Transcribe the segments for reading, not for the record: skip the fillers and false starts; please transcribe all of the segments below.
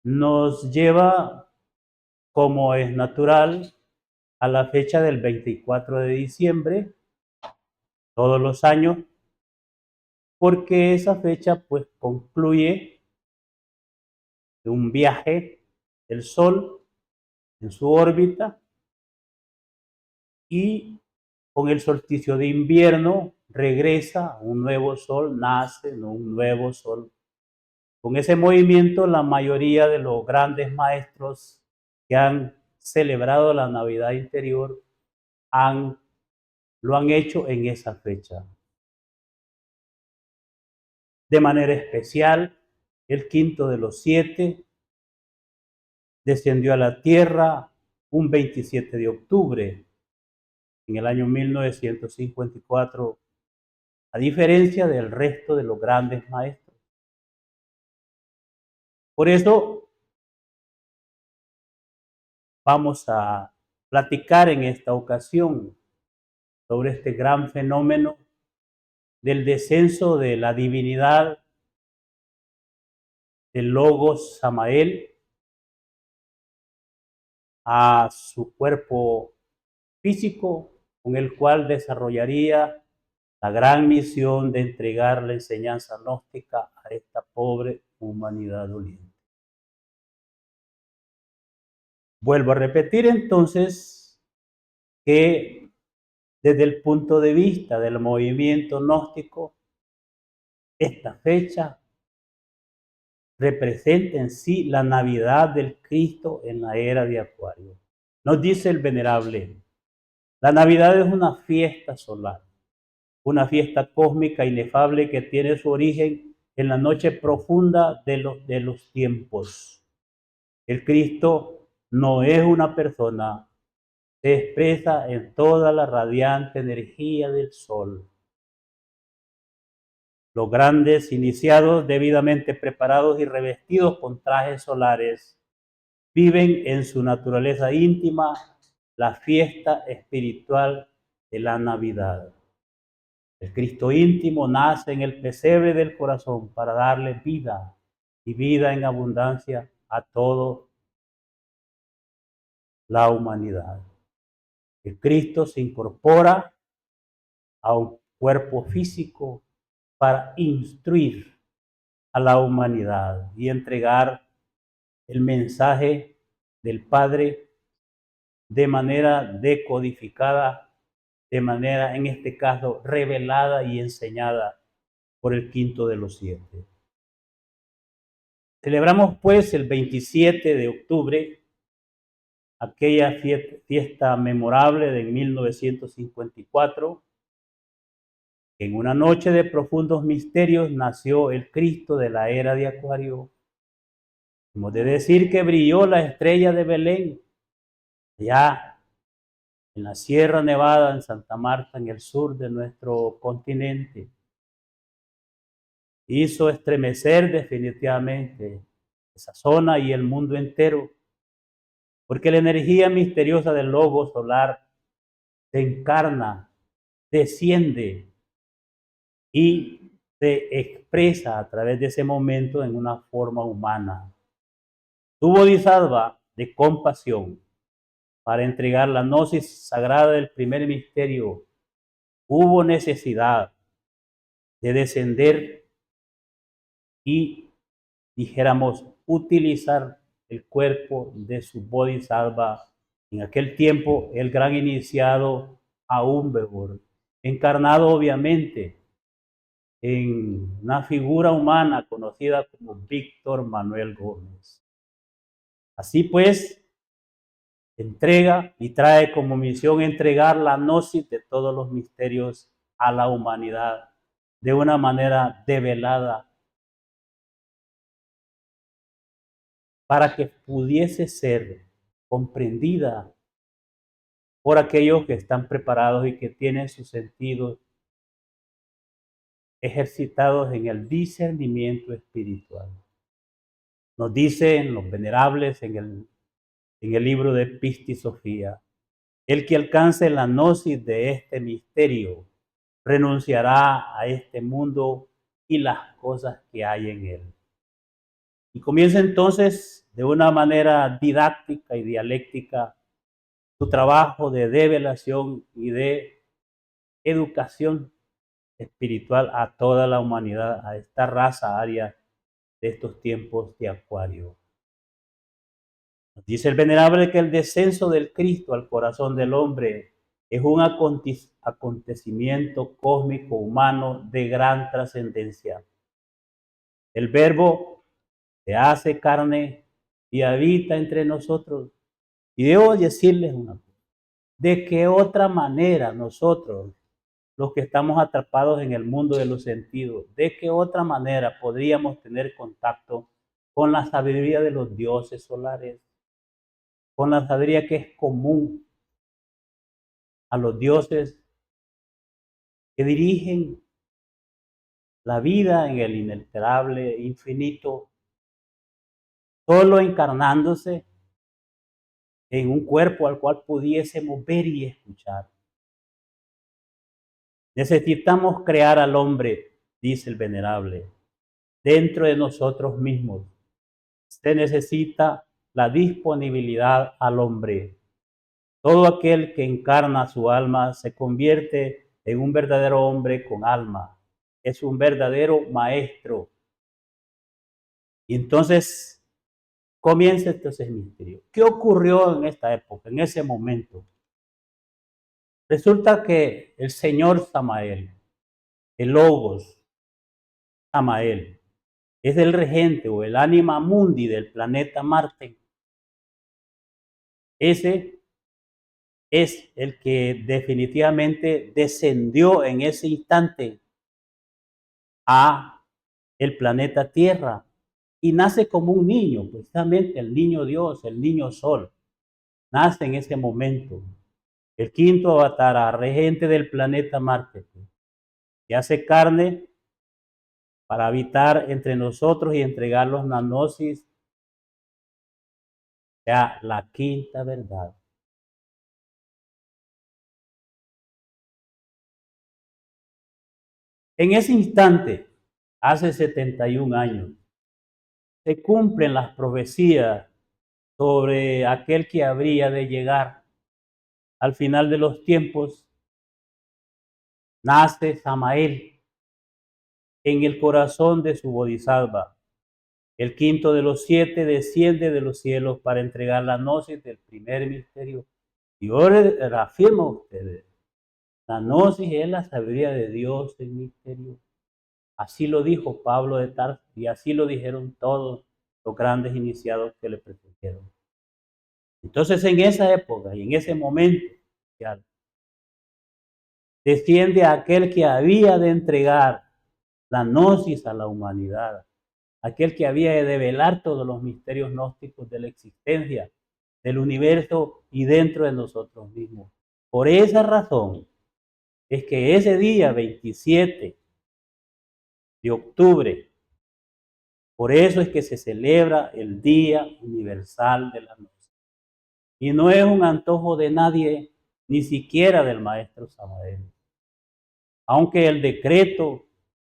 nos lleva, como es natural, a la fecha del 24 de diciembre, todos los años, porque esa fecha pues concluye un viaje del Sol en su órbita y con el solsticio de invierno regresa un nuevo Sol, nace un nuevo Sol. Con ese movimiento, la mayoría de los grandes maestros que han celebrado la Navidad interior lo han hecho en esa fecha. De manera especial, el quinto de los 7 descendió a la tierra un 27 de octubre en el año 1954, a diferencia del resto de los grandes maestros. Por eso vamos a platicar en esta ocasión sobre este gran fenómeno del descenso de la divinidad del Logos Samael a su cuerpo físico, con el cual desarrollaría la gran misión de entregar la enseñanza gnóstica a esta pobre humanidad doliente. Vuelvo a repetir entonces que desde el punto de vista del movimiento gnóstico, esta fecha representa en sí la Navidad del Cristo en la era de Acuario. Nos dice el venerable, la Navidad es una fiesta solar, una fiesta cósmica inefable que tiene su origen en la noche profunda de los tiempos. El Cristo no es una persona, se expresa en toda la radiante energía del sol. Los grandes iniciados, debidamente preparados y revestidos con trajes solares, viven en su naturaleza íntima la fiesta espiritual de la Navidad. El Cristo íntimo nace en el pesebre del corazón para darle vida y vida en abundancia a toda la humanidad. El Cristo se incorpora a un cuerpo físico para instruir a la humanidad y entregar el mensaje del Padre de manera decodificada, de manera, en este caso, revelada y enseñada por el quinto de los 7. Celebramos pues el 27 de octubre aquella fiesta memorable de 1954. En una noche de profundos misterios nació el Cristo de la era de Acuario. Hemos de decir que brilló la estrella de Belén, allá en la Sierra Nevada, en Santa Marta, en el sur de nuestro continente. Hizo estremecer definitivamente esa zona y el mundo entero, porque la energía misteriosa del logo solar se encarna, desciende y se expresa a través de ese momento en una forma humana. Tu bodhisattva de compasión para entregar la gnosis sagrada del primer misterio, hubo necesidad de descender y, dijéramos, utilizar el cuerpo de su bodhisattva. En aquel tiempo, el gran iniciado Aumbeor, encarnado obviamente en una figura humana conocida como Víctor Manuel Gómez. Así pues, entrega y trae como misión entregar la gnosis de todos los misterios a la humanidad de una manera develada para que pudiese ser comprendida por aquellos que están preparados y que tienen sus sentidos ejercitados en el discernimiento espiritual. Nos dicen los venerables en el libro de Pistis Sofía, el que alcance la gnosis de este misterio renunciará a este mundo y las cosas que hay en él. Y comienza entonces de una manera didáctica y dialéctica su trabajo de develación y de educación espiritual a toda la humanidad, a esta raza aria de estos tiempos de Acuario. Nos dice el venerable que el descenso del Cristo al corazón del hombre es un acontecimiento cósmico humano de gran trascendencia. El Verbo se hace carne y habita entre nosotros. Y debo decirles una cosa, ¿de qué otra manera nosotros, los que estamos atrapados en el mundo de los sentidos, de qué otra manera podríamos tener contacto con la sabiduría de los dioses solares, con la sabiduría que es común a los dioses que dirigen la vida en el inalterable infinito, solo encarnándose en un cuerpo al cual pudiésemos ver y escuchar? Necesitamos crear al hombre, dice el venerable, dentro de nosotros mismos. Se necesita la disponibilidad al hombre. Todo aquel que encarna su alma se convierte en un verdadero hombre con alma. Es un verdadero maestro. Y entonces comienza este misterio. ¿Qué ocurrió en esta época, en ese momento? Resulta que el señor Samael, el Logos Samael, es el regente o el anima mundi del planeta Marte. Ese es el que definitivamente descendió en ese instante a el planeta Tierra y nace como un niño, precisamente el niño Dios, el niño Sol, nace en ese momento. El quinto avatar, regente del planeta Marte, que hace carne para habitar entre nosotros y entregar los nanosis, ya la quinta verdad. En ese instante, hace 71 años, se cumplen las profecías sobre aquel que habría de llegar al final de los tiempos. Nace Samael en el corazón de su Bodhisattva. El quinto de los 7 desciende de los cielos para entregar la gnosis del primer misterio. Y yo les afirmo a ustedes, la gnosis es la sabiduría de Dios en misterio. Así lo dijo Pablo de Tarso y así lo dijeron todos los grandes iniciados que le precedieron. Entonces, en esa época y en ese momento, desciende aquel que había de entregar la gnosis a la humanidad, aquel que había de develar todos los misterios gnósticos de la existencia, del universo y dentro de nosotros mismos. Por esa razón es que ese día 27 de octubre, por eso es que se celebra el Día Universal de la Gnosis. Y no es un antojo de nadie, ni siquiera del maestro Samael. Aunque el decreto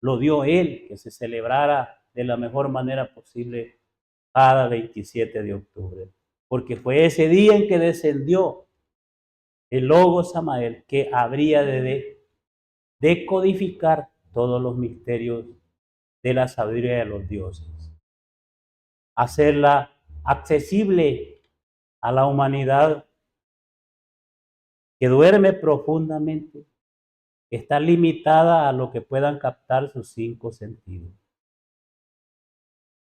lo dio él, que se celebrara de la mejor manera posible cada 27 de octubre. Porque fue ese día en que descendió el Logos Samael, que habría de decodificar todos los misterios de la sabiduría de los dioses. Hacerla accesible a la humanidad que duerme profundamente, que está limitada a lo que puedan captar sus 5 sentidos.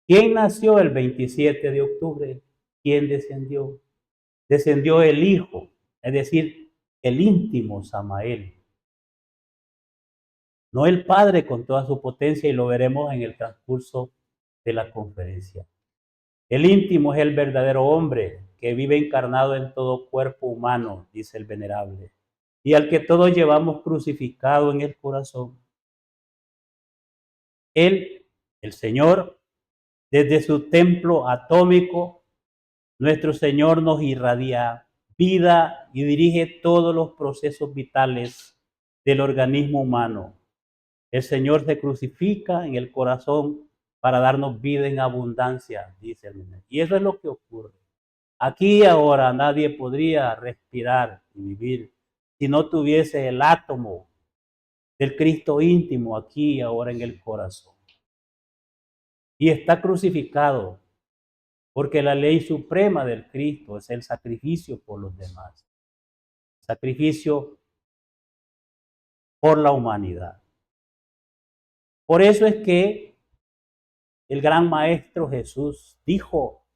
¿Quién nació el 27 de octubre? ¿Quién descendió? Descendió el Hijo, es decir, el íntimo Samael. No el Padre con toda su potencia, y lo veremos en el transcurso de la conferencia. El íntimo es el verdadero hombre que vive encarnado en todo cuerpo humano, dice el venerable, y al que todos llevamos crucificado en el corazón. Él, el Señor, desde su templo atómico, nuestro Señor nos irradia vida y dirige todos los procesos vitales del organismo humano. El Señor se crucifica en el corazón para darnos vida en abundancia, dice el mensaje. Y eso es lo que ocurre. Aquí y ahora nadie podría respirar y vivir si no tuviese el átomo del Cristo íntimo aquí y ahora en el corazón. Y está crucificado porque la ley suprema del Cristo es el sacrificio por los demás. Sacrificio por la humanidad. Por eso es que el gran maestro Jesús dijo: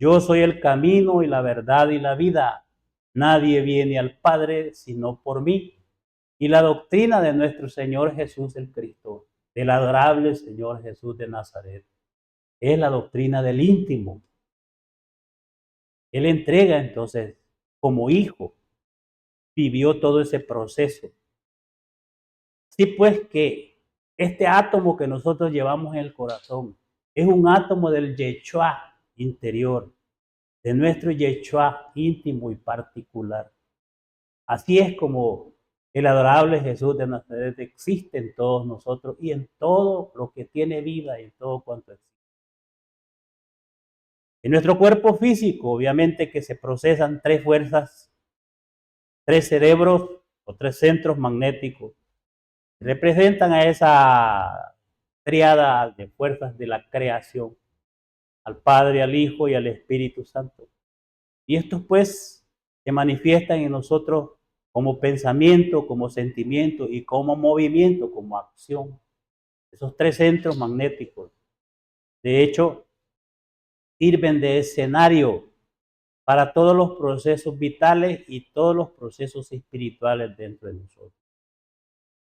yo soy el camino y la verdad y la vida. Nadie viene al Padre sino por mí. Y la doctrina de nuestro Señor Jesús el Cristo, del adorable Señor Jesús de Nazaret, es la doctrina del íntimo. Él entrega entonces, como hijo, vivió todo ese proceso. Sí, pues que este átomo que nosotros llevamos en el corazón es un átomo del Yeshua interior, de nuestro Yeshua íntimo y particular. Así es como el adorable Jesús de Nazaret existe en todos nosotros y en todo lo que tiene vida y en todo cuanto existe. En nuestro cuerpo físico, obviamente que se procesan tres fuerzas, tres cerebros o tres centros magnéticos. Representan a esa triada de fuerzas de la creación, al Padre, al Hijo y al Espíritu Santo. Y estos pues se manifiestan en nosotros como pensamiento, como sentimiento y como movimiento, como acción. Esos tres centros magnéticos, de hecho, sirven de escenario para todos los procesos vitales y todos los procesos espirituales dentro de nosotros.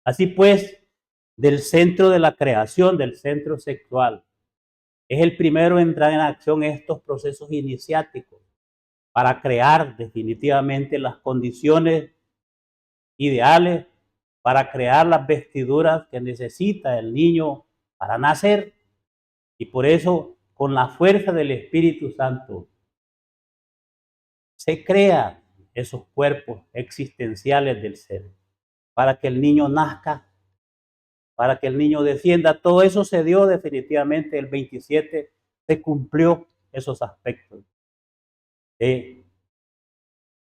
Así pues, del centro de la creación, del centro sexual, es el primero en entrar en acción estos procesos iniciáticos para crear definitivamente las condiciones ideales, para crear las vestiduras que necesita el niño para nacer. Y por eso, con la fuerza del Espíritu Santo, se crean esos cuerpos existenciales del ser, para que el niño nazca, para que el niño descienda. Todo eso se dio definitivamente el 27, se cumplió esos aspectos.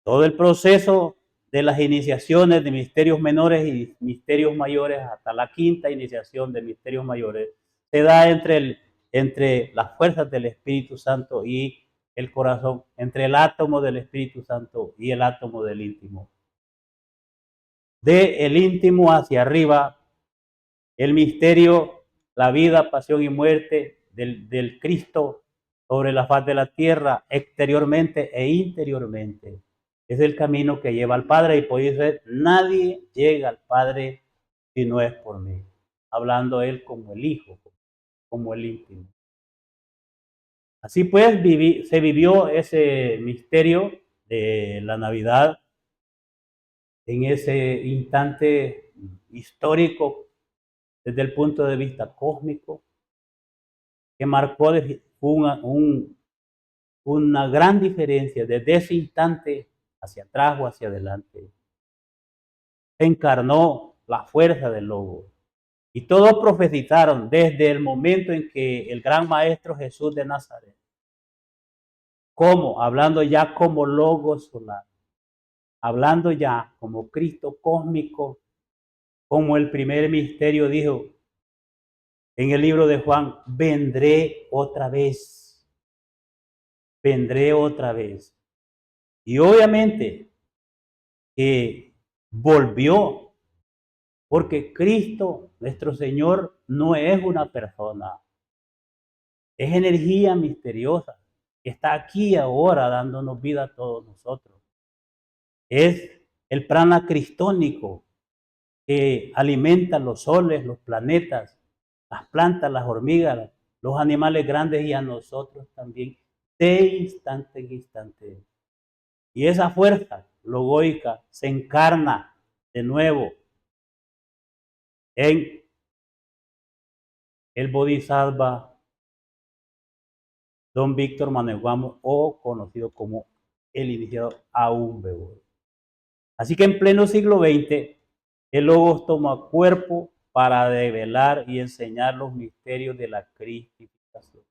Todo el proceso de las iniciaciones de misterios menores y misterios mayores hasta la quinta iniciación de misterios mayores se da entre las fuerzas del Espíritu Santo y el corazón, entre el átomo del Espíritu Santo y el átomo del íntimo. De el íntimo hacia arriba, el misterio, la vida, pasión y muerte del Cristo sobre la faz de la tierra, exteriormente e interiormente. Es el camino que lleva al Padre y por eso nadie llega al Padre si no es por mí. Hablando él como el Hijo, como el íntimo. Así pues, se vivió ese misterio de la Navidad en ese instante histórico desde el punto de vista cósmico, que marcó una gran diferencia desde ese instante hacia atrás o hacia adelante. Se encarnó la fuerza del Logos. Y todos profetizaron desde el momento en que el gran maestro Jesús de Nazaret, como hablando ya como Logos solar, hablando ya como Cristo cósmico, como el primer misterio dijo en el libro de Juan: vendré otra vez, vendré otra vez. Y obviamente que volvió, porque Cristo, nuestro Señor, no es una persona, es energía misteriosa, que está aquí ahora dándonos vida a todos nosotros. Es el prana cristónico que alimenta los soles, los planetas, las plantas, las hormigas, los animales grandes y a nosotros también, de instante en instante. Y esa fuerza logoica se encarna de nuevo en el Bodhisattva Don Víctor Manuel Guamo, o conocido como el iniciado Aum Bebor. Así que en pleno siglo XX, el Logos toma cuerpo para develar y enseñar los misterios de la cristificación.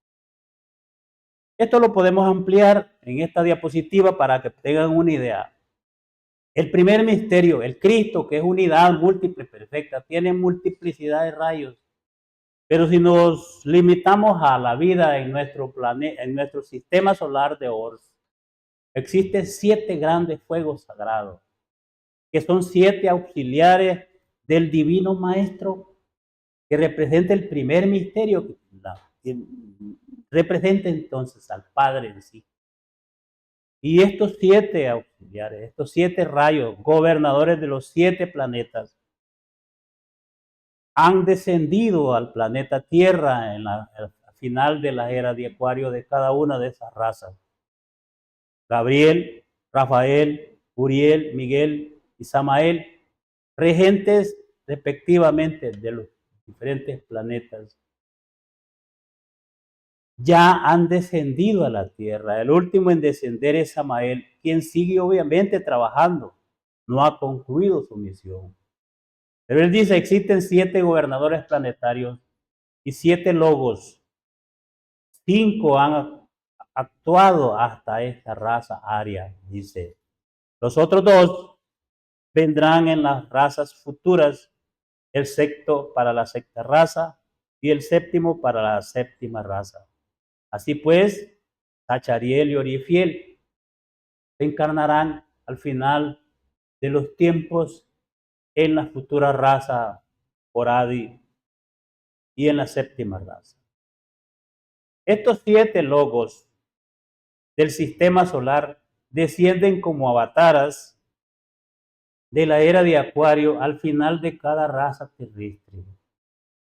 Esto lo podemos ampliar en esta diapositiva para que tengan una idea. El primer misterio, el Cristo, que es unidad múltiple, perfecta, tiene multiplicidad de rayos. Pero si nos limitamos a la vida en nuestro planeta, en nuestro sistema solar de Ors, existen 7 grandes fuegos sagrados, que son 7 auxiliares del Divino Maestro, que representa el primer misterio, que representa entonces al Padre en sí. Y estos 7 auxiliares, estos 7 rayos, gobernadores de los 7 planetas, han descendido al planeta Tierra al final de la era de Acuario de cada una de esas razas. Gabriel, Rafael, Uriel, Miguel y Samael, regentes respectivamente de los diferentes planetas, ya han descendido a la tierra. El último en descender es Samael, quien sigue obviamente trabajando, no ha concluido su misión. Pero él dice, existen 7 gobernadores planetarios y 7 logos. 5 han actuado hasta esta raza aria, dice. Los otros 2 vendrán en las razas futuras, el sexto para la sexta raza y el séptimo para la séptima raza. Así pues, Zachariel y Orifiel se encarnarán al final de los tiempos en la futura raza Poradi y en la séptima raza. Estos 7 logos del sistema solar descienden como avataras de la era de Acuario al final de cada raza terrestre.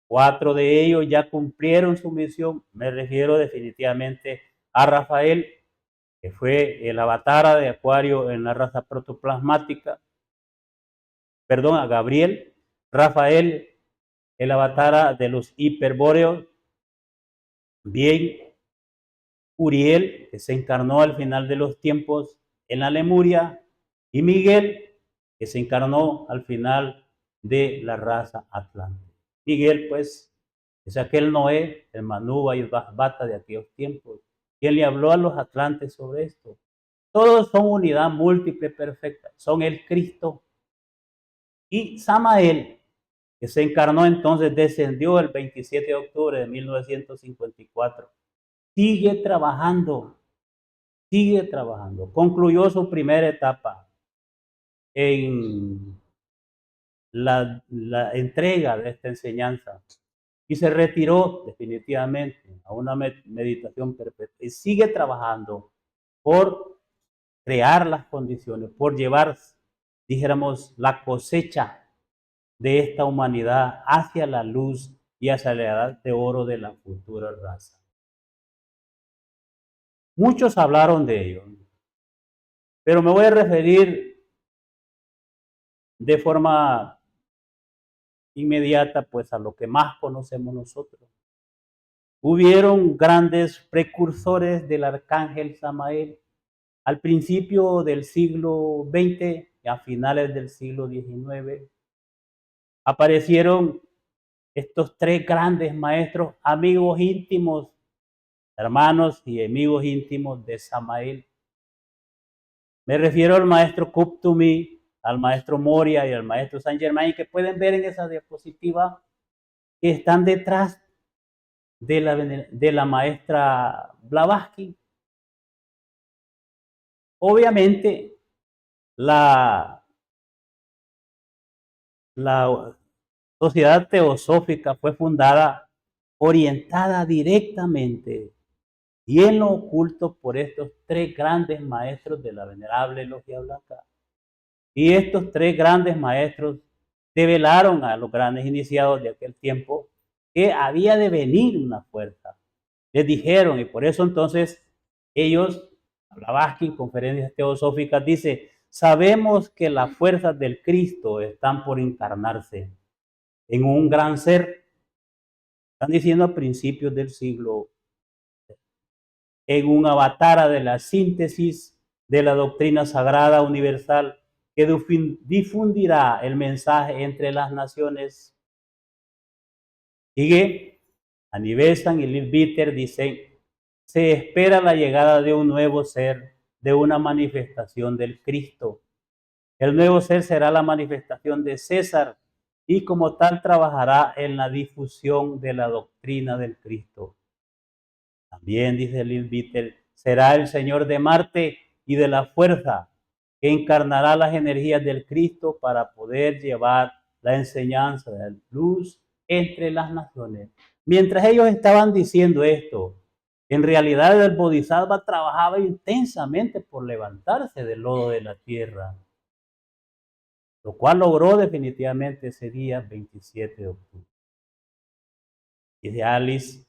4 de ellos ya cumplieron su misión. Me refiero definitivamente a Rafael, que fue el avatar de Acuario en la raza protoplasmática. Perdón, a Gabriel. Rafael, el avatar de los hiperbóreos. Bien, Uriel, que se encarnó al final de los tiempos en la Lemuria. Y Miguel, que se encarnó al final de la raza Atlante. Miguel, pues, es aquel Noé, el Manúba y el Bata de aquellos tiempos, quien le habló a los atlantes sobre esto. Todos son unidad múltiple perfecta, son el Cristo. Y Samael, que se encarnó entonces, descendió el 27 de octubre de 1954. Sigue trabajando, concluyó su primera etapa en la entrega de esta enseñanza y se retiró definitivamente a una meditación perpetua y sigue trabajando por crear las condiciones, por llevar, dijéramos, la cosecha de esta humanidad hacia la luz y hacia la edad de oro de la futura raza. Muchos hablaron de ello, pero me voy a referir de forma inmediata pues a lo que más conocemos nosotros. Hubieron grandes precursores del arcángel Samael al principio del siglo XX y a finales del siglo XIX. Aparecieron estos 3 grandes maestros, amigos íntimos, hermanos y amigos íntimos de Samael. Me refiero al maestro Kuptumi, al maestro Moria y al maestro Saint Germain, que pueden ver en esa diapositiva que están detrás de la maestra Blavatsky. Obviamente, la sociedad teosófica fue fundada, orientada directamente y en lo oculto por estos 3 grandes maestros de la venerable logia blanca. Y estos 3 grandes maestros develaron a los grandes iniciados de aquel tiempo que había de venir una fuerza. Les dijeron, y por eso entonces ellos, Blavatsky en conferencias teosóficas dice, sabemos que las fuerzas del Cristo están por encarnarse en un gran ser. Están diciendo a principios del siglo, en un avatar de la síntesis de la doctrina sagrada universal que difundirá el mensaje entre las naciones. Sigue, Anibesan y Lilbiter dicen, se espera la llegada de un nuevo ser, de una manifestación del Cristo. El nuevo ser será la manifestación de César y como tal trabajará en la difusión de la doctrina del Cristo. También, dice Lilbiter, será el Señor de Marte y de la fuerza, que encarnará las energías del Cristo para poder llevar la enseñanza de la luz entre las naciones. Mientras ellos estaban diciendo esto, en realidad el Bodhisattva trabajaba intensamente por levantarse del lodo de la tierra, lo cual logró definitivamente ese día 27 de octubre. Dice Alice,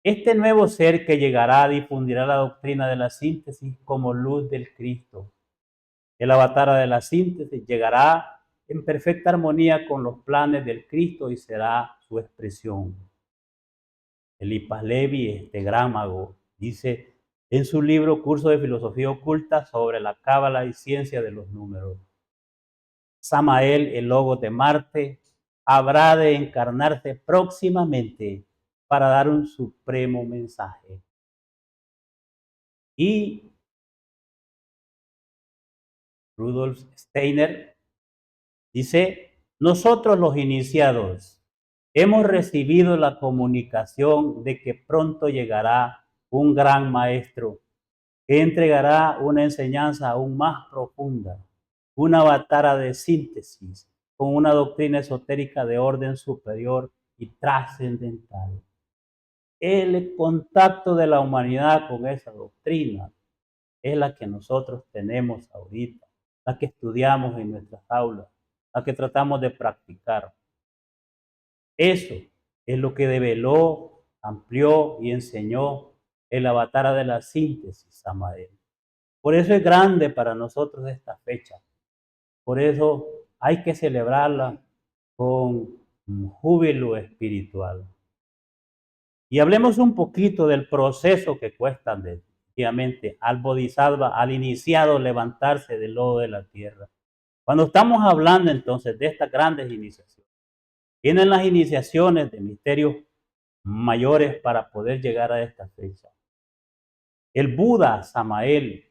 este nuevo ser que llegará difundirá la doctrina de la síntesis como luz del Cristo. El avatar de la síntesis llegará en perfecta armonía con los planes del Cristo y será su expresión. Eliphas Levi, este gran mago, dice en su libro Curso de Filosofía Oculta sobre la cábala y ciencia de los números, Samael, el logo de Marte, habrá de encarnarse próximamente para dar un supremo mensaje. Y Rudolf Steiner dice, nosotros los iniciados hemos recibido la comunicación de que pronto llegará un gran maestro que entregará una enseñanza aún más profunda, una batalla de síntesis con una doctrina esotérica de orden superior y trascendental. El contacto de la humanidad con esa doctrina es la que nosotros tenemos ahorita, la que estudiamos en nuestras aulas, la que tratamos de practicar. Eso es lo que develó, amplió y enseñó el avatar de la síntesis, Samael. Por eso es grande para nosotros esta fecha. Por eso hay que celebrarla con un júbilo espiritual. Y hablemos un poquito del proceso que cuesta definitivamente al Bodhisattva, al iniciado levantarse del lodo de la tierra. Cuando estamos hablando entonces de estas grandes iniciaciones, vienen las iniciaciones de misterios mayores para poder llegar a esta fecha. El Buda Samael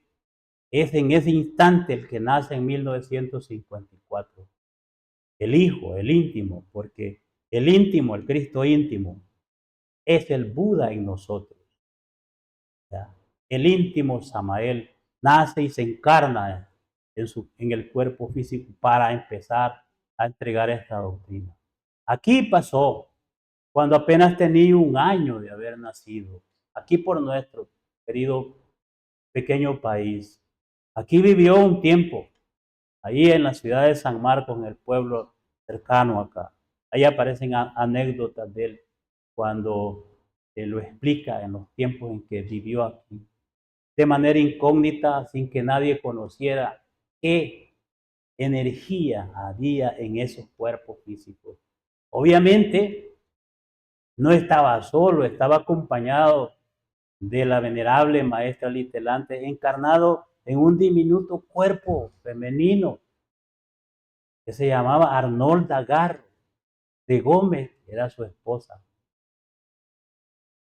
es en ese instante el que nace en 1954. El Hijo, el íntimo, porque el íntimo, el Cristo íntimo, es el Buda en nosotros. ¿Ya? El íntimo Samael nace y se encarna en el cuerpo físico para empezar a entregar esta doctrina. Aquí pasó cuando apenas tenía 1 año de haber nacido, aquí por nuestro querido pequeño país. Aquí vivió un tiempo, ahí en la ciudad de San Marcos, en el pueblo cercano acá. Ahí aparecen anécdotas de él cuando lo explica en los tiempos en que vivió aquí, de manera incógnita, sin que nadie conociera qué energía había en esos cuerpos físicos. Obviamente, no estaba solo, estaba acompañado de la venerable maestra Litelante, encarnado en un diminuto cuerpo femenino que se llamaba Arnolda Garro de Gómez, que era su esposa.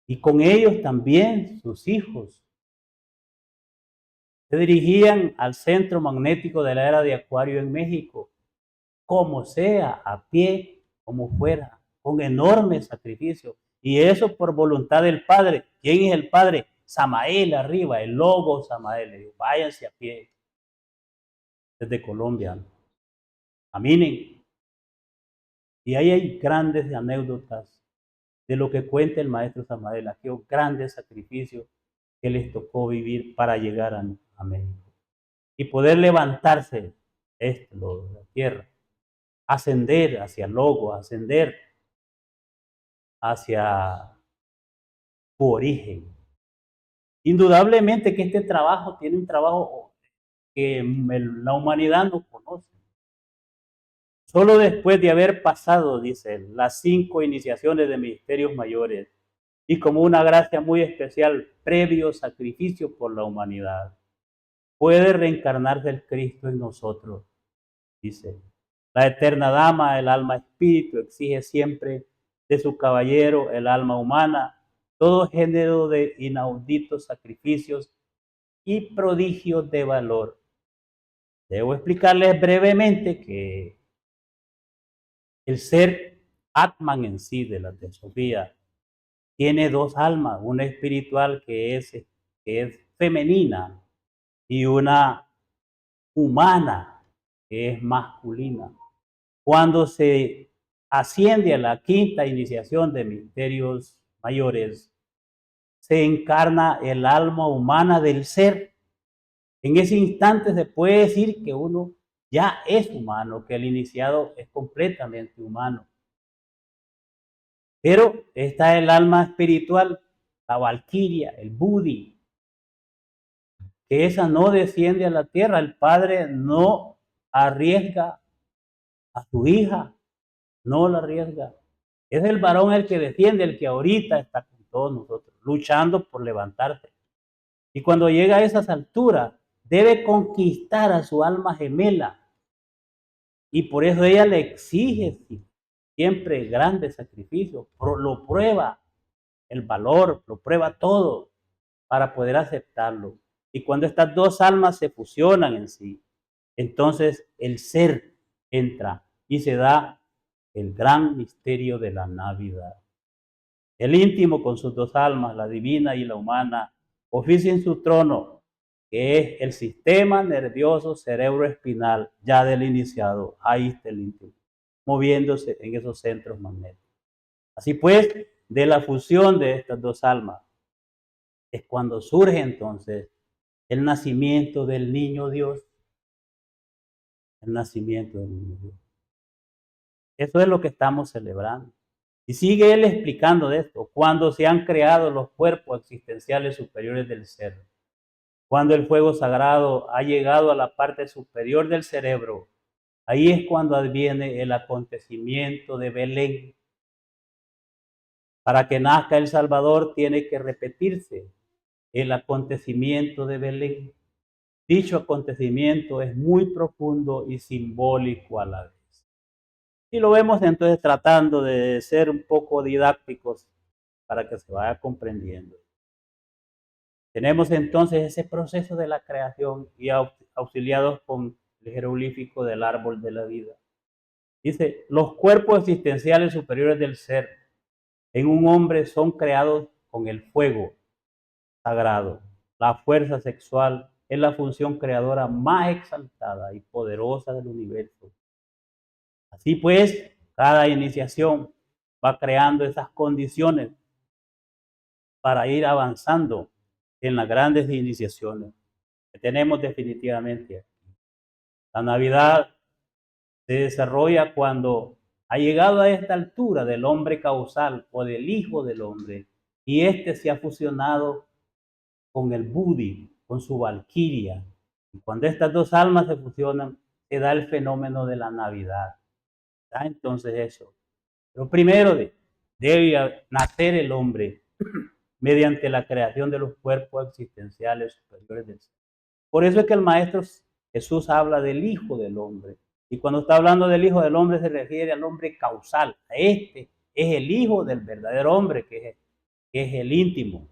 Y con ellos también sus hijos. Se dirigían al centro magnético de la era de Acuario en México, como sea, a pie, como fuera, con enorme sacrificio. Y eso por voluntad del Padre. ¿Quién es el Padre? Samael arriba, el lobo Samael. Le dijo, váyanse a pie desde Colombia. Caminen. Y ahí hay grandes anécdotas de lo que cuenta el maestro Samael, aquellos grandes sacrificios que les tocó vivir para llegar a México. Y poder levantarse de la tierra, ascender hacia Logos, ascender hacia su origen. Indudablemente que este trabajo tiene un trabajo que la humanidad no conoce. Solo después de haber pasado, dice él, las 5 iniciaciones de misterios mayores y como una gracia muy especial, previo sacrificio por la humanidad, puede reencarnarse el Cristo en nosotros, dice. La eterna dama, el alma espíritu, exige siempre de su caballero el alma humana, todo género de inauditos sacrificios y prodigios de valor. Debo explicarles brevemente que el ser Atman en sí de la teosofía tiene dos almas, una espiritual que es femenina y una humana que es masculina. Cuando se asciende a la quinta iniciación de misterios mayores, se encarna el alma humana del ser. En ese instante se puede decir que uno ya es humano, que el iniciado es completamente humano. Pero está el alma espiritual, la valquiria, el Budi, que esa no desciende a la tierra. El padre no arriesga a su hija, no la arriesga. Es el varón el que defiende, el que ahorita está con todos nosotros, luchando por levantarse. Y cuando llega a esas alturas, debe conquistar a su alma gemela. Y por eso ella le exige siempre grandes sacrificios. Lo prueba el valor, lo prueba todo para poder aceptarlo. Y cuando estas dos almas se fusionan en sí, entonces el ser entra y se da el gran misterio de la Navidad. El íntimo con sus dos almas, la divina y la humana, oficia en su trono, que es el sistema nervioso cerebroespinal ya del iniciado. Ahí está el íntimo, moviéndose en esos centros magnéticos. Así pues, de la fusión de estas dos almas es cuando surge entonces el nacimiento del niño Dios. El nacimiento del niño Dios. Eso es lo que estamos celebrando. Y sigue él explicando de esto, cuando se han creado los cuerpos existenciales superiores del ser, cuando el fuego sagrado ha llegado a la parte superior del cerebro, ahí es cuando adviene el acontecimiento de Belén. Para que nazca el Salvador tiene que repetirse el acontecimiento de Belén. Dicho acontecimiento es muy profundo y simbólico a la vez. Y lo vemos entonces tratando de ser un poco didácticos para que se vaya comprendiendo. Tenemos entonces ese proceso de la creación y auxiliados con el jeroglífico del árbol de la vida. Dice, los cuerpos existenciales superiores del ser en un hombre son creados con el fuego sagrado. La fuerza sexual es la función creadora más exaltada y poderosa del universo. Así pues, cada iniciación va creando esas condiciones para ir avanzando en las grandes iniciaciones que tenemos definitivamente. La Navidad se desarrolla cuando ha llegado a esta altura del hombre causal o del Hijo del Hombre y este se ha fusionado con el Budi, con su valquiria. Y cuando estas dos almas se fusionan, se da el fenómeno de la Navidad. ¿Está? Entonces eso. Pero primero debe nacer el hombre mediante la creación de los cuerpos existenciales superiores del ser. Por eso es que el Maestro Jesús habla del Hijo del Hombre. Y cuando está hablando del Hijo del Hombre se refiere al hombre causal. Este es el Hijo del verdadero hombre, que es el íntimo.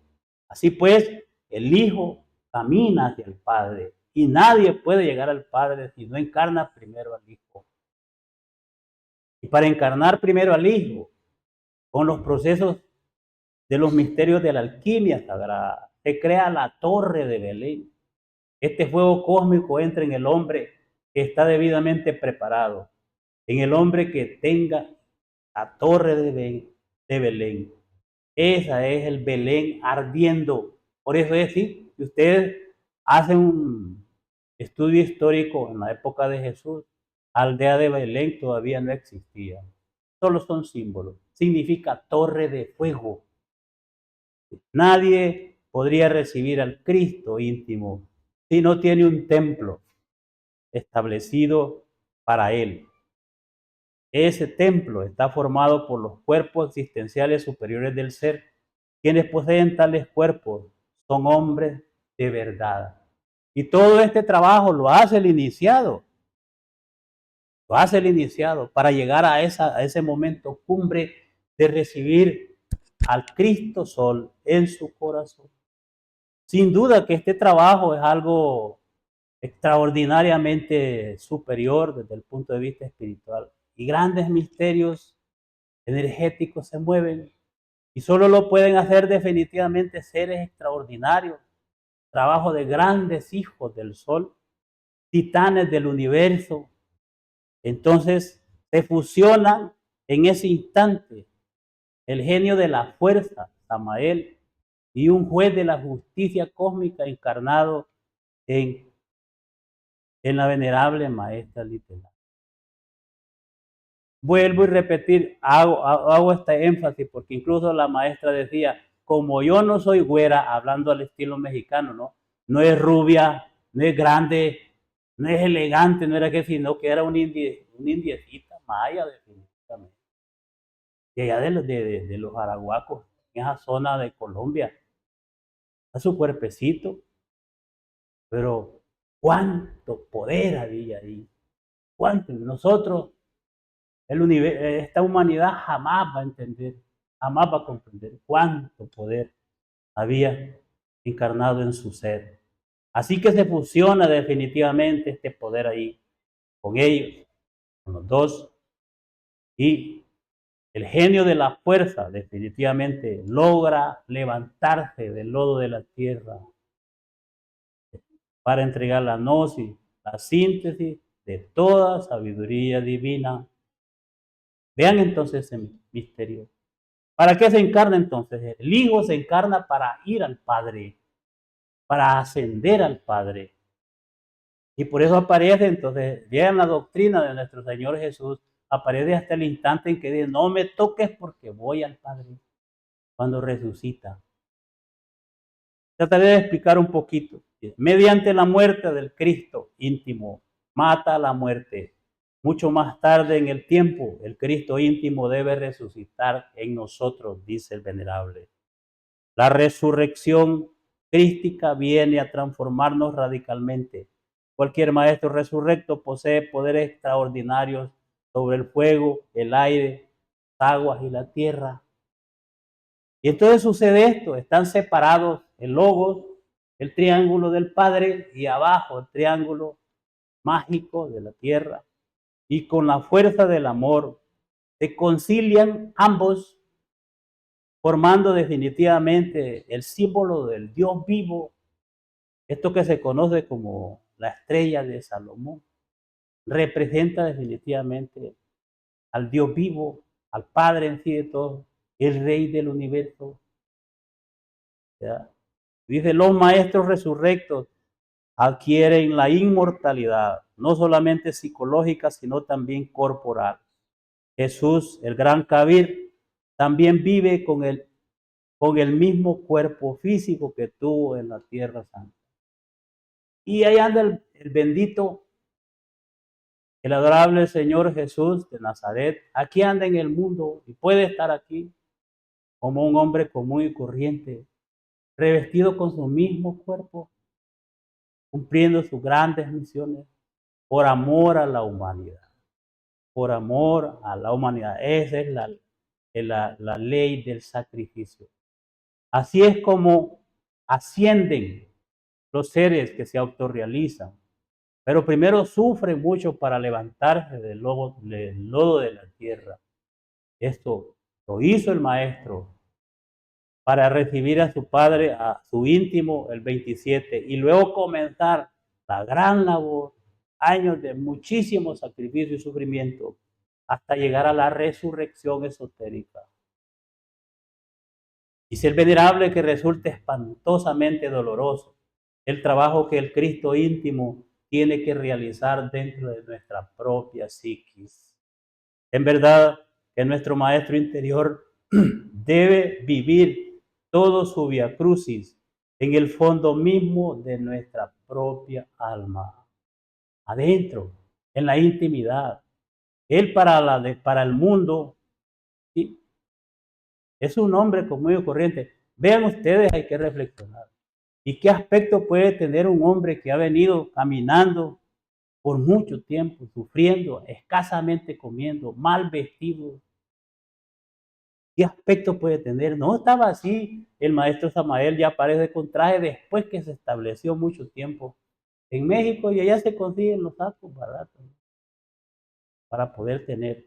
Así pues, el Hijo camina hacia el Padre y nadie puede llegar al Padre si no encarna primero al Hijo. Y para encarnar primero al Hijo, con los procesos de los misterios de la alquimia sagrada, se crea la torre de Belén. Este fuego cósmico entra en el hombre que está debidamente preparado, en el hombre que tenga la torre de Belén. Esa es el Belén ardiendo. Por eso es decir, si ustedes hacen un estudio histórico en la época de Jesús, aldea de Belén todavía no existía. Solo son símbolos. Significa torre de fuego. Nadie podría recibir al Cristo íntimo si no tiene un templo establecido para él. Ese templo está formado por los cuerpos existenciales superiores del ser. Quienes poseen tales cuerpos son hombres de verdad. Y todo este trabajo lo hace el iniciado. Lo hace el iniciado para llegar a ese momento cumbre de recibir al Cristo Sol en su corazón. Sin duda que este trabajo es algo extraordinariamente superior desde el punto de vista espiritual. Y grandes misterios energéticos se mueven y solo lo pueden hacer definitivamente seres extraordinarios. Trabajo de grandes hijos del sol, titanes del universo. Entonces se fusionan en ese instante el genio de la fuerza, Samael, y un juez de la justicia cósmica encarnado en la venerable maestra literal. Vuelvo y repetir, hago este énfasis porque incluso la maestra decía, como yo no soy güera, hablando al estilo mexicano, ¿no? No es rubia, no es grande, no es elegante, no era que, sino que era una indiecita maya, definitivamente. Y allá de los arahuacos, en esa zona de Colombia, a su cuerpecito, pero cuánto poder había ahí, cuánto. Nosotros, esta humanidad jamás va a entender, jamás va a comprender cuánto poder había encarnado en su ser. Así que se fusiona definitivamente este poder ahí con ellos, con los dos, y el genio de la fuerza definitivamente logra levantarse del lodo de la tierra para entregar la gnosis, la síntesis de toda sabiduría divina. Vean entonces ese misterio. ¿Para qué se encarna entonces? El Hijo se encarna para ir al Padre, para ascender al Padre. Y por eso aparece entonces, ya en la doctrina de nuestro Señor Jesús, aparece hasta el instante en que dice, no me toques porque voy al Padre, cuando resucita. Trataré de explicar un poquito. Mediante la muerte del Cristo íntimo, mata la muerte. Mucho más tarde en el tiempo, el Cristo íntimo debe resucitar en nosotros, dice el venerable. La resurrección crística viene a transformarnos radicalmente. Cualquier maestro resurrecto posee poderes extraordinarios sobre el fuego, el aire, las aguas y la tierra. Y entonces sucede esto, están separados el logos, el triángulo del Padre, y abajo el triángulo mágico de la tierra. Y con la fuerza del amor se concilian ambos, formando definitivamente el símbolo del Dios vivo, esto que se conoce como la estrella de Salomón. Representa definitivamente al Dios vivo, al Padre en sí de todo, el Rey del universo. ¿Ya? Dice, los maestros resurrectos adquieren la inmortalidad, no solamente psicológica, sino también corporal. Jesús, el gran Kabir, también vive con el mismo cuerpo físico que tuvo en la Tierra Santa. Y ahí anda el bendito, el adorable Señor Jesús de Nazaret. Aquí anda en el mundo y puede estar aquí como un hombre común y corriente, revestido con su mismo cuerpo, cumpliendo sus grandes misiones por amor a la humanidad. Por amor a la humanidad. Esa es la ley del sacrificio. Así es como ascienden los seres que se autorrealizan, pero primero sufren mucho para levantarse del lodo de la tierra. Esto lo hizo el maestro para recibir a su padre, a su íntimo, el 27, y luego comenzar la gran labor, años de muchísimo sacrificio y sufrimiento, hasta llegar a la resurrección esotérica. Dice el venerable que resulta espantosamente doloroso el trabajo que el Cristo íntimo tiene que realizar dentro de nuestra propia psiquis. En verdad que nuestro maestro interior debe vivir todo su via crucis en el fondo mismo de nuestra propia alma, adentro, en la intimidad. Él para el mundo, ¿sí?, es un hombre común y corriente. Vean ustedes, hay que reflexionar. ¿Y qué aspecto puede tener un hombre que ha venido caminando por mucho tiempo, sufriendo, escasamente comiendo, mal vestido, ¿Qué aspecto puede tener? No estaba así. El maestro Samael ya aparece con traje después que se estableció mucho tiempo en México y allá se consiguen los sacos baratos para poder tener.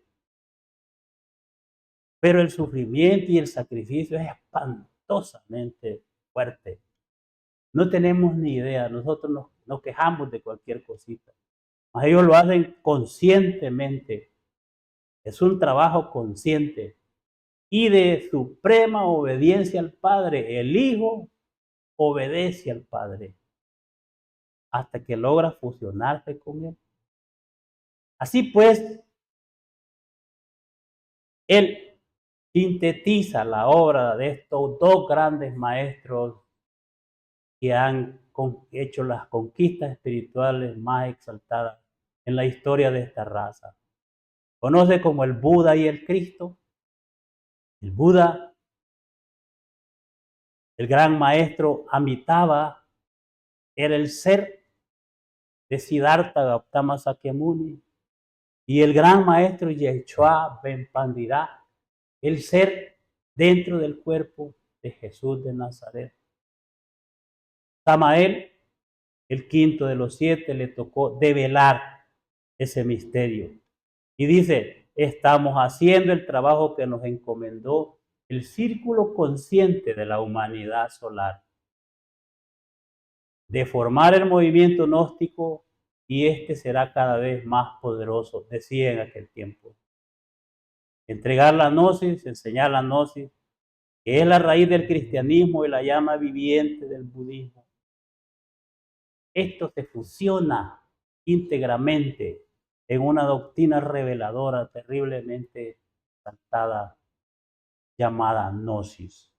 Pero el sufrimiento y el sacrificio es espantosamente fuerte. No tenemos ni idea. Nosotros nos quejamos de cualquier cosita. Mas ellos lo hacen conscientemente. Es un trabajo consciente y de suprema obediencia al Padre. El Hijo obedece al Padre hasta que logra fusionarse con Él. Así pues, Él sintetiza la obra de estos dos grandes maestros que han hecho las conquistas espirituales más exaltadas en la historia de esta raza. Conoce como el Buda y el Cristo. El Buda, el gran maestro Amitabha, era el ser de Siddhartha Gautama Sakyamuni, y el gran maestro Yeshua Ben Pandira, el ser dentro del cuerpo de Jesús de Nazaret. Samael, el quinto de los 7, le tocó develar ese misterio. Y dice, estamos haciendo el trabajo que nos encomendó el círculo consciente de la humanidad solar, de formar el movimiento gnóstico, y este será cada vez más poderoso, decía en aquel tiempo. Entregar la gnosis, enseñar la gnosis, que es la raíz del cristianismo y la llama viviente del budismo. Esto se fusiona íntegramente en una doctrina reveladora terriblemente exaltada llamada gnosis.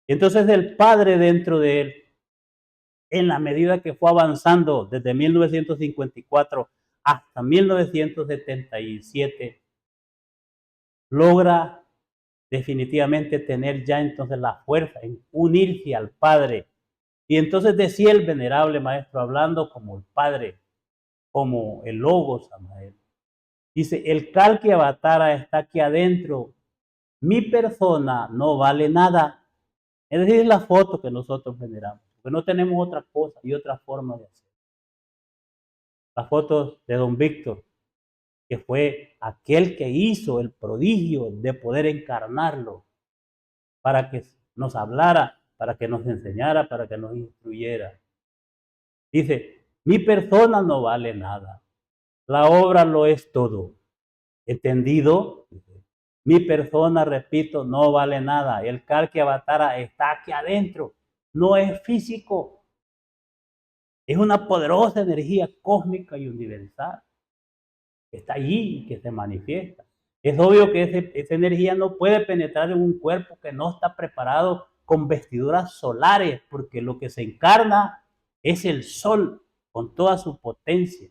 Entonces el Padre dentro de él, en la medida que fue avanzando desde 1954 hasta 1977, logra definitivamente tener ya entonces la fuerza en unirse al Padre. Y entonces decía el venerable maestro, hablando como el Padre, como el Logos Samael. Dice, el Kalki Avatara está aquí adentro. Mi persona no vale nada. Es decir, la foto que nosotros veneramos, porque no tenemos otra cosa y otra forma de hacer. La foto de don Víctor, que fue aquel que hizo el prodigio de poder encarnarlo para que nos hablara, para que nos enseñara, para que nos instruyera. Dice, mi persona no vale nada. La obra lo es todo. ¿Entendido? Mi persona, repito, no vale nada. El Kalki Avatara está aquí adentro. No es físico. Es una poderosa energía cósmica y universal. Está allí y que se manifiesta. Es obvio que esa energía no puede penetrar en un cuerpo que no está preparado con vestiduras solares, porque lo que se encarna es el sol con toda su potencia.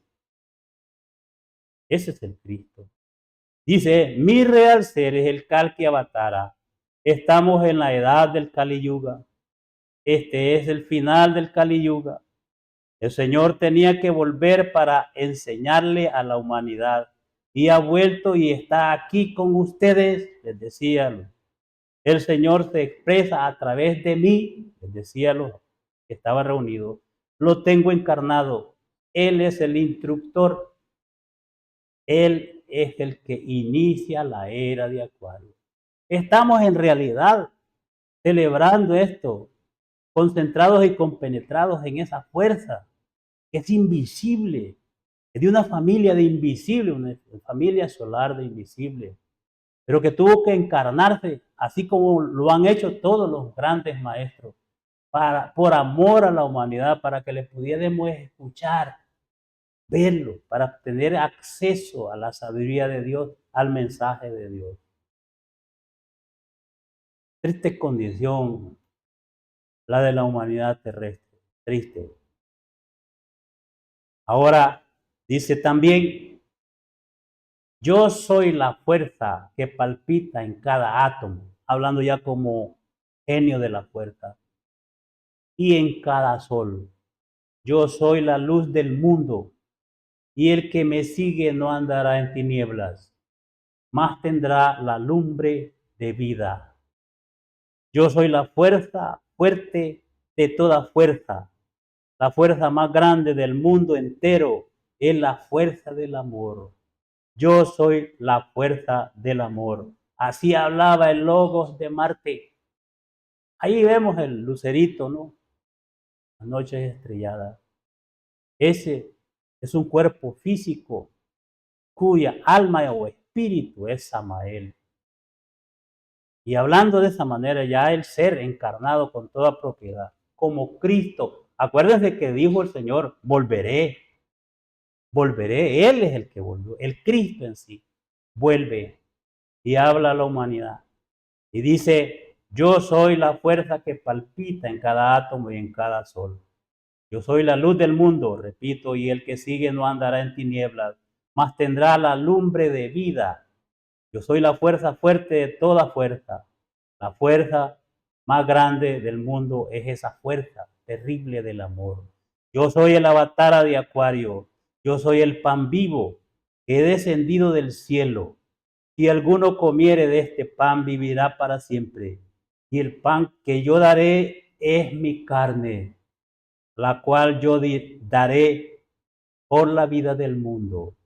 Ese es el Cristo. Dice, mi real ser es el Kalki Avatara. Estamos en la edad del Kali Yuga. Este es el final del Kali Yuga. El Señor tenía que volver para enseñarle a la humanidad. Y ha vuelto y está aquí con ustedes, les decía. El Señor se expresa a través de mí, les decía los que estaban reunidos. Lo tengo encarnado. Él es el instructor. Él es el que inicia la era de Acuario. Estamos en realidad celebrando esto, concentrados y compenetrados en esa fuerza que es invisible, es de una familia de invisible, una familia solar de invisible, pero que tuvo que encarnarse, así como lo han hecho todos los grandes maestros, por amor a la humanidad, para que les pudiéramos escuchar, verlo, para tener acceso a la sabiduría de Dios, al mensaje de Dios. Triste condición la de la humanidad terrestre, triste. Ahora dice también, yo soy la fuerza que palpita en cada átomo, hablando ya como genio de la fuerza, y en cada sol. Yo soy la luz del mundo, y el que me sigue no andará en tinieblas, mas tendrá la lumbre de vida. Yo soy la fuerza fuerte de toda fuerza. La fuerza más grande del mundo entero es la fuerza del amor. Yo soy la fuerza del amor. Así hablaba el Logos de Marte. Ahí vemos el lucerito, ¿no? Las noches estrelladas. Ese es un cuerpo físico cuya alma o espíritu es Samael. Y hablando de esa manera, ya el ser encarnado con toda propiedad, como Cristo. Acuérdense que dijo el Señor, volveré, volveré. Él es el que volvió, el Cristo en sí vuelve y habla a la humanidad. Y dice, yo soy la fuerza que palpita en cada átomo y en cada sol. Yo soy la luz del mundo, repito, y el que sigue no andará en tinieblas, mas tendrá la lumbre de vida. Yo soy la fuerza fuerte de toda fuerza. La fuerza más grande del mundo es esa fuerza terrible del amor. Yo soy el avatar de Acuario. Yo soy el pan vivo que he descendido del cielo. Si alguno comiere de este pan, vivirá para siempre. Y el pan que yo daré es mi carne, la cual yo daré por la vida del mundo.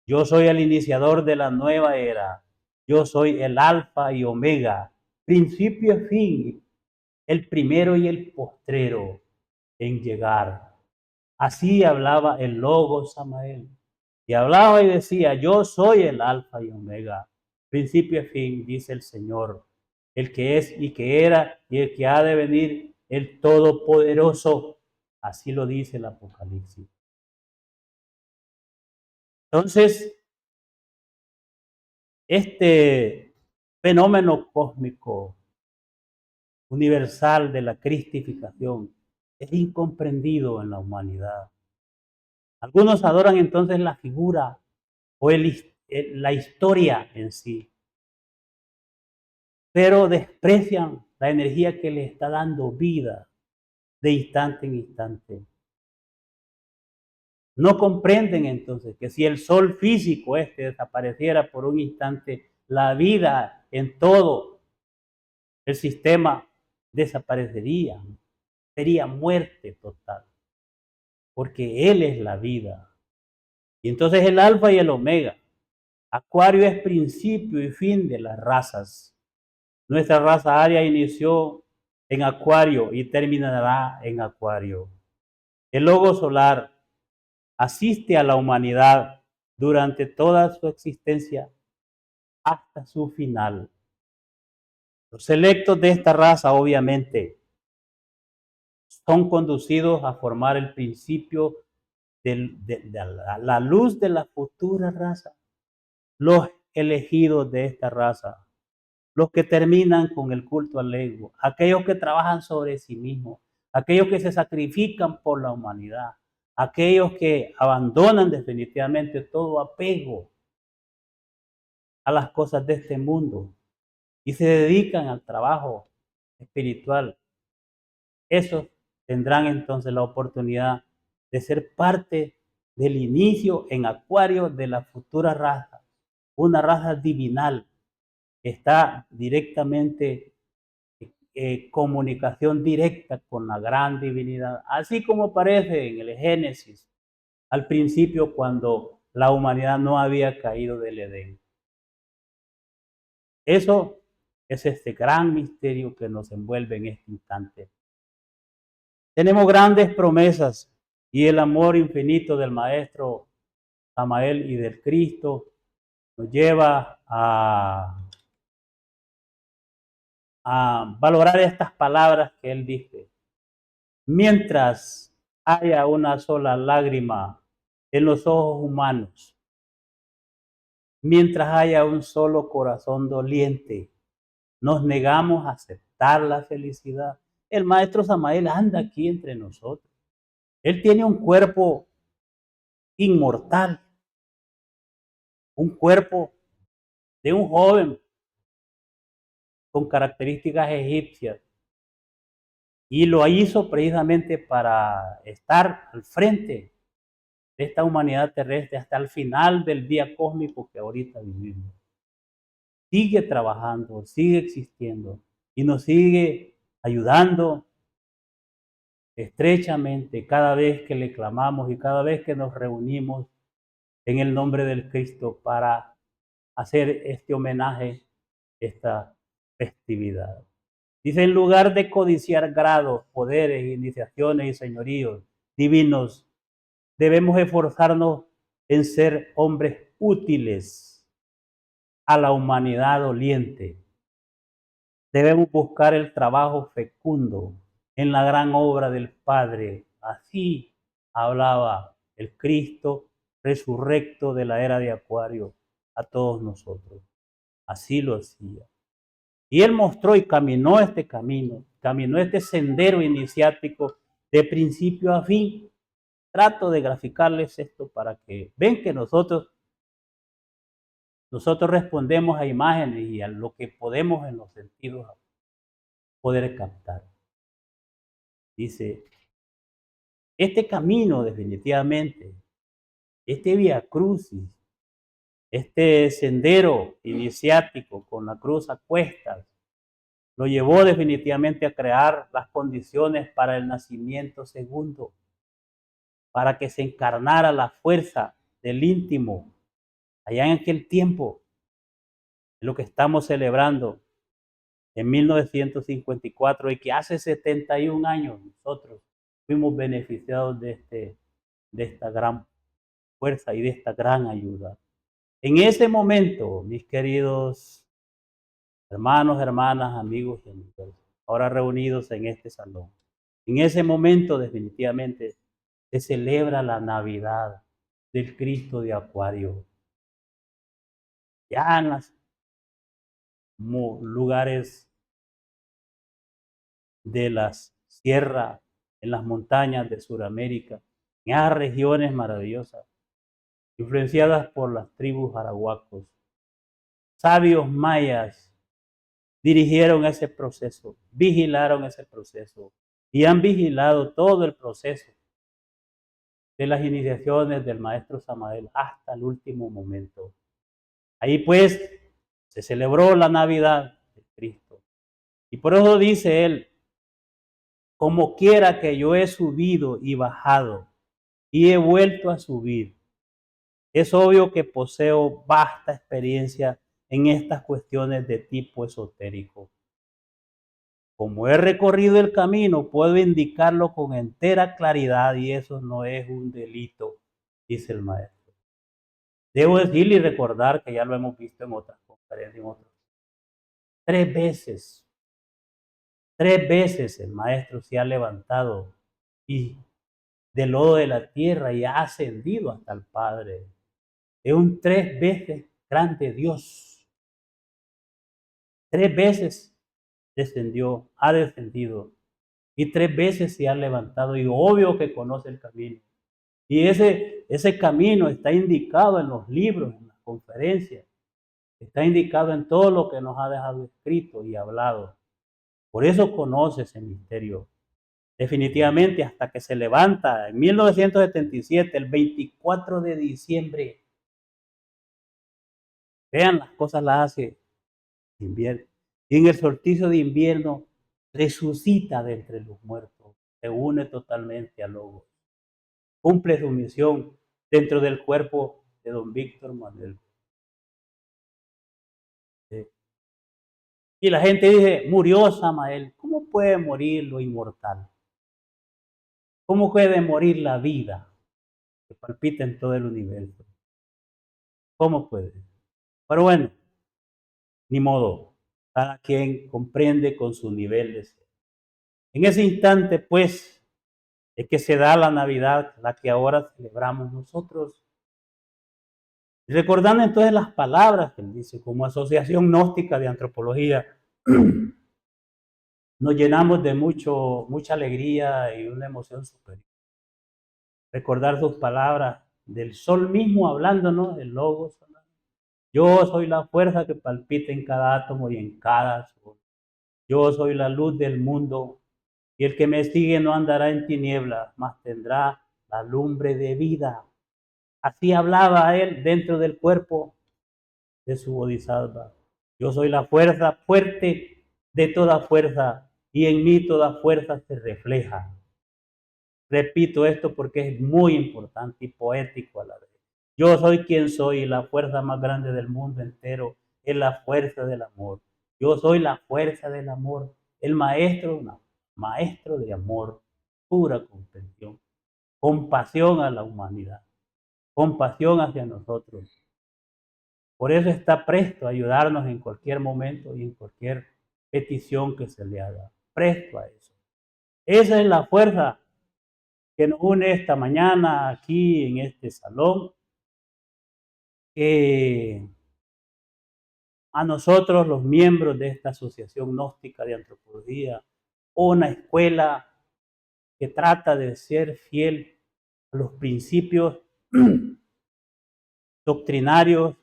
Yo soy el iniciador de la nueva era. Yo soy el alfa y omega, principio y fin, el primero y el postrero en llegar. Así hablaba el Logos Samael. Y hablaba y decía, yo soy el alfa y omega, principio y fin, dice el Señor, el que es y que era y el que ha de venir, el Todopoderoso. Así lo dice el Apocalipsis. Entonces, este fenómeno cósmico universal de la cristificación es incomprendido en la humanidad. Algunos adoran entonces la figura o la historia en sí, pero desprecian la energía que le está dando vida de instante en instante. No comprenden entonces que si el sol físico desapareciera por un instante, la vida en todo el sistema desaparecería, sería muerte total, porque Él es la vida. Y entonces el alfa y el omega. Acuario es principio y fin de las razas. Nuestra raza aria inició en Acuario y terminará en Acuario. El logo solar asiste a la humanidad durante toda su existencia hasta su final. Los selectos de esta raza, obviamente, son conducidos a formar el principio de la luz de la futura raza. Los elegidos de esta raza, los que terminan con el culto al ego, aquellos que trabajan sobre sí mismos, aquellos que se sacrifican por la humanidad, aquellos que abandonan definitivamente todo apego a las cosas de este mundo y se dedican al trabajo espiritual. Esos tendrán entonces la oportunidad de ser parte del inicio en Acuario de la futura raza, una raza divinal que está directamente comunicación directa con la gran divinidad, así como aparece en el Génesis, al principio cuando la humanidad no había caído del Edén. Eso es este gran misterio que nos envuelve en este instante. Tenemos grandes promesas y el amor infinito del Maestro Samael y del Cristo nos lleva a valorar estas palabras que él dice. Mientras haya una sola lágrima en los ojos humanos, mientras haya un solo corazón doliente, nos negamos a aceptar la felicidad. El Maestro Samael anda aquí entre nosotros. Él tiene un cuerpo inmortal, un cuerpo de un joven con características egipcias. Y lo hizo precisamente para estar al frente de esta humanidad terrestre hasta el final del día cósmico que ahorita vivimos. sigue trabajando, sigue existiendo y nos sigue ayudando estrechamente cada vez que le clamamos y cada vez que nos reunimos en el nombre del Cristo para hacer este homenaje, esta festividad. Dice, en lugar de codiciar grados, poderes, iniciaciones y señoríos divinos, debemos esforzarnos en ser hombres útiles a la humanidad doliente. Debemos buscar el trabajo fecundo en la gran obra del Padre. Así hablaba el Cristo resurrecto de la era de Acuario a todos nosotros. Así lo hacía. Y Él mostró y caminó este camino, caminó este sendero iniciático de principio a fin. Trato de graficarles esto para que ven que nosotros respondemos a imágenes y a lo que podemos en los sentidos poder captar. Dice, este camino definitivamente, este vía crucis, este sendero iniciático con la cruz a cuestas, lo llevó definitivamente a crear las condiciones para el nacimiento segundo, para que se encarnara la fuerza del íntimo. Allá en aquel tiempo, lo que estamos celebrando en 1954 y que hace 71 años nosotros fuimos beneficiados de esta gran fuerza y de esta gran ayuda. En ese momento, mis queridos hermanos, hermanas, amigos y amigas, ahora reunidos en este salón, en ese momento definitivamente se celebra la Navidad del Cristo de Acuario. Ya en los lugares de las sierras, en las montañas de Sudamérica, en esas regiones maravillosas, influenciadas por las tribus arahuacos. Sabios mayas dirigieron ese proceso, vigilaron ese proceso y han vigilado todo el proceso de las iniciaciones del maestro Samael hasta el último momento. Ahí pues se celebró la Navidad de Cristo. Y por eso dice él, como quiera que yo he subido y bajado y he vuelto a subir, es obvio que poseo vasta experiencia en estas cuestiones de tipo esotérico. Como he recorrido el camino, puedo indicarlo con entera claridad y eso no es un delito, dice el maestro. Debo decirle y recordar que ya lo hemos visto en otras conferencias, en otros. Tres veces el maestro se ha levantado y del lodo de la tierra y ha ascendido hasta el Padre. Es un 3 veces grande Dios. 3 veces descendió, ha descendido y 3 veces se ha levantado y obvio que conoce el camino. Y ese camino está indicado en los libros, en las conferencias, está indicado en todo lo que nos ha dejado escrito y hablado. Por eso conoce ese misterio. Definitivamente hasta que se levanta en 1977, el 24 de diciembre. Vean, las cosas las hace invierno. Y en el solsticio de invierno resucita de entre los muertos, se une totalmente al Logos. Cumple su misión dentro del cuerpo de don Víctor Manuel. Y la gente dice, murió Samael. ¿Cómo puede morir lo inmortal? ¿Cómo puede morir la vida que palpita en todo el universo? ¿Cómo puede? Pero bueno, ni modo. Cada quien comprende con su nivel de ser. En ese instante, pues, es que se da la Navidad, la que ahora celebramos nosotros. Y recordando entonces las palabras que él dice, como asociación gnóstica de antropología, nos llenamos de mucha alegría y una emoción superior. Recordar sus palabras del sol mismo hablándonos, el Logos. Yo soy la fuerza que palpita en cada átomo y en cada sol. Yo soy la luz del mundo y el que me sigue no andará en tinieblas, mas tendrá la lumbre de vida. Así hablaba él dentro del cuerpo de su bodhisattva. Yo soy la fuerza fuerte de toda fuerza y en mí toda fuerza se refleja. Repito esto porque es muy importante y poético a la vez. Yo soy quien soy y la fuerza más grande del mundo entero es la fuerza del amor. Yo soy la fuerza del amor, el maestro, no, maestro de amor, pura comprensión, compasión a la humanidad, compasión hacia nosotros. Por eso está presto a ayudarnos en cualquier momento y en cualquier petición que se le haga. Presto a eso. Esa es la fuerza que nos une esta mañana aquí en este salón. A nosotros, los miembros de esta Asociación Gnóstica de Antropología, una escuela que trata de ser fiel a los principios doctrinarios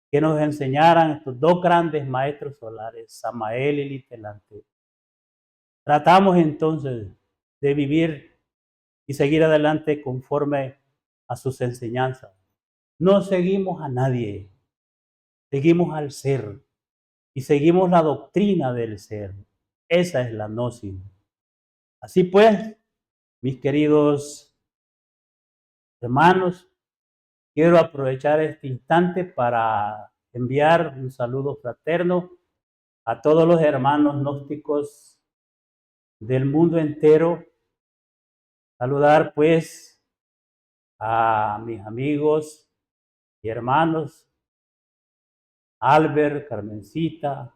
que nos enseñaran estos dos grandes maestros solares, Samael y Litelante. Tratamos entonces de vivir y seguir adelante conforme a sus enseñanzas. No seguimos a nadie, seguimos al ser y seguimos la doctrina del ser. Esa es la gnosis. Así pues, mis queridos hermanos, quiero aprovechar este instante para enviar un saludo fraterno a todos los hermanos gnósticos del mundo entero. Saludar pues a mis amigos y hermanos Albert, Carmencita,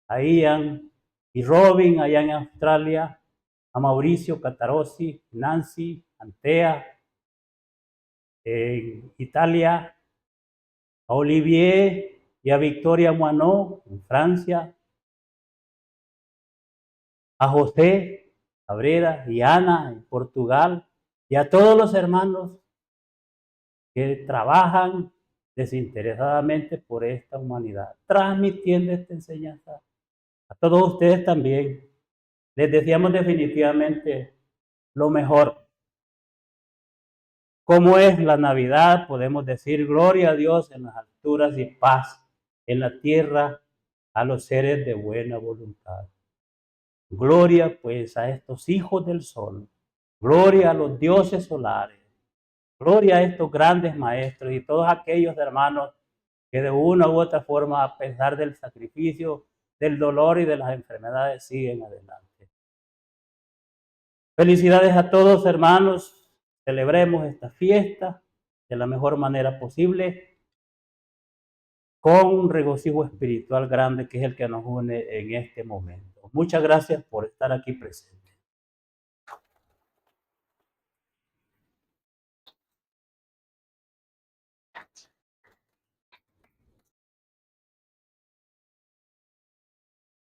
a Ian y Robin allá en Australia, a Mauricio Catarossi, Nancy, Antea, en Italia, a Olivier y a Victoria Moinot en Francia, a José Cabrera y Ana en Portugal, y a todos los hermanos que trabajan desinteresadamente por esta humanidad, transmitiendo esta enseñanza. A todos ustedes también les deseamos definitivamente lo mejor. Como es la Navidad, podemos decir gloria a Dios en las alturas y paz en la tierra a los seres de buena voluntad. Gloria pues a estos hijos del sol, gloria a los dioses solares, gloria a estos grandes maestros y todos aquellos hermanos que de una u otra forma, a pesar del sacrificio, del dolor y de las enfermedades, siguen adelante. Felicidades a todos, hermanos. Celebremos esta fiesta de la mejor manera posible, con un regocijo espiritual grande que es el que nos une en este momento. Muchas gracias por estar aquí presentes.